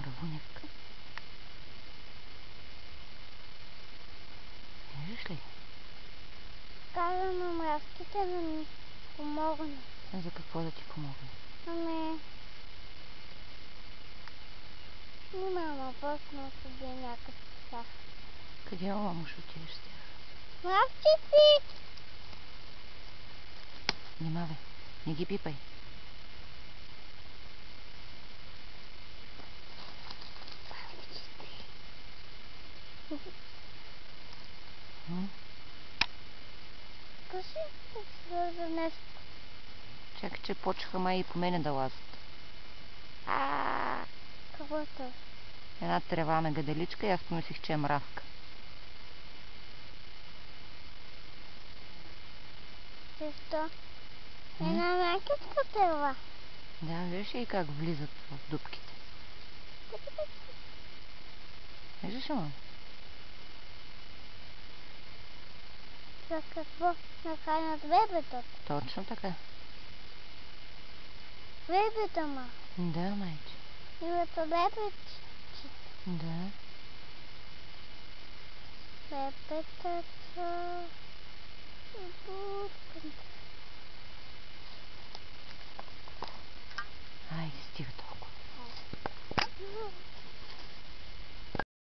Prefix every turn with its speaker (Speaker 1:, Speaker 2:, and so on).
Speaker 1: Мравуник. Виждаш ли?
Speaker 2: Каза на мравките да ми помогне.
Speaker 1: За какво да ти помогне?
Speaker 2: Ами... Нима въпросно седи някакъв с тях.
Speaker 1: Къде мама ще отидеш с тях?
Speaker 2: Мравчици!
Speaker 1: Нима бе, не ги пипай.
Speaker 2: Кажи за нещо.
Speaker 1: Чакай, че почнаха май и по мене да лазят.
Speaker 2: Каквото?
Speaker 1: Една трева мегаделичка и аз помислих, че е мравка.
Speaker 2: Защо? Една мякичка трева.
Speaker 1: Да, виждаш и как влизат в дупките. Виждаш ли, мама?
Speaker 2: За какво? Нахранят бебето.
Speaker 1: Точно така.
Speaker 2: Бебето ма.
Speaker 1: Да, майче.
Speaker 2: Името бебече.
Speaker 1: Да.
Speaker 2: Бебетата.